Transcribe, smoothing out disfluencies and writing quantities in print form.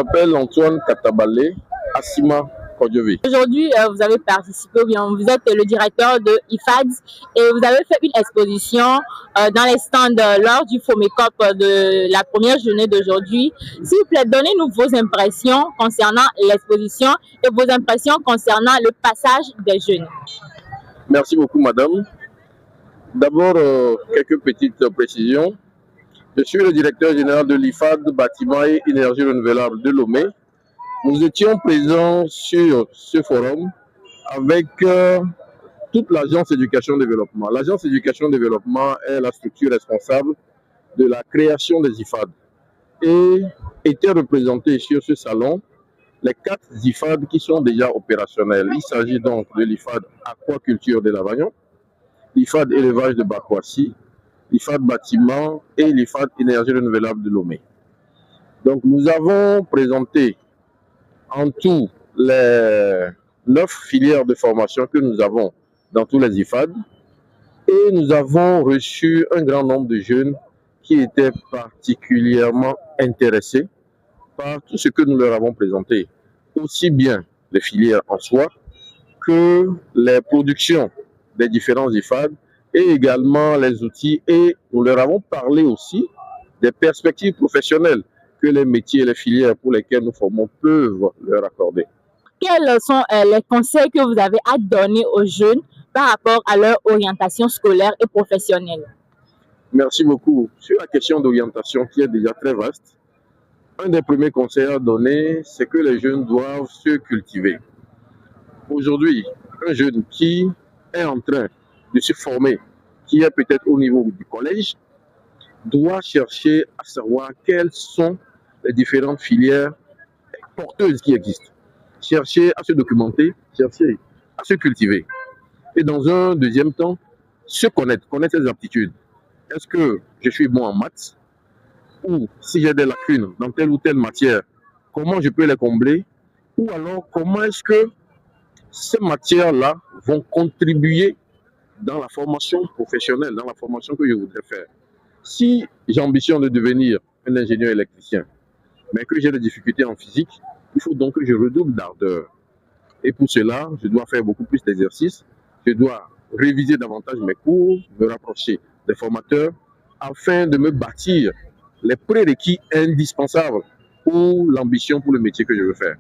m'appelle Antoine Katabalé, Assima Kodjové. Aujourd'hui, vous avez participé, ou bien vous êtes le directeur de IFADS et vous avez fait une exposition dans les stands lors du FOMECOP de la première journée d'aujourd'hui. S'il vous plaît, donnez-nous vos impressions concernant l'exposition et vos impressions concernant le passage des jeunes. Merci beaucoup, madame. D'abord, quelques petites précisions. Je suis le directeur général de l'IFAD, Bâtiment et Énergie Renouvelable de Lomé. Nous étions présents sur ce forum avec toute l'agence éducation-développement. L'agence éducation-développement est la structure responsable de la création des IFAD. Et étaient représentés sur ce salon les 4 IFAD qui sont déjà opérationnels. Il s'agit donc de l'IFAD aquaculture de Lavagnon, l'IFAD élevage de Bakwassi, l'IFAD bâtiment et l'IFAD énergie renouvelable de Lomé. Donc nous avons présenté en tout les 9 filières de formation que nous avons dans tous les IFAD et nous avons reçu un grand nombre de jeunes qui étaient particulièrement intéressés par tout ce que nous leur avons présenté, aussi bien les filières en soi que les productions des différents IFAD et également les outils, et nous leur avons parlé aussi des perspectives professionnelles que les métiers et les filières pour lesquels nous formons peuvent leur accorder. Quels sont les conseils que vous avez à donner aux jeunes par rapport à leur orientation scolaire et professionnelle? Merci beaucoup. Sur la question d'orientation qui est déjà très vaste, un des premiers conseils à donner, c'est que les jeunes doivent se cultiver. Aujourd'hui, un jeune qui est en train de se former, qui est peut-être au niveau du collège, doit chercher à savoir quelles sont les différentes filières porteuses qui existent. Chercher à se documenter, chercher à se cultiver. Et dans un deuxième temps, se connaître ses aptitudes. Est-ce que je suis bon en maths? Ou si j'ai des lacunes dans telle ou telle matière, comment je peux les combler? Ou alors, comment est-ce que ces matières-là vont contribuer dans la formation professionnelle, dans la formation que je voudrais faire? Si j'ambitionne de devenir un ingénieur électricien, mais que j'ai des difficultés en physique, il faut donc que je redouble d'ardeur. Et pour cela, je dois faire beaucoup plus d'exercices, je dois réviser davantage mes cours, me rapprocher des formateurs, afin de me bâtir les prérequis indispensables pour l'ambition, pour le métier que je veux faire.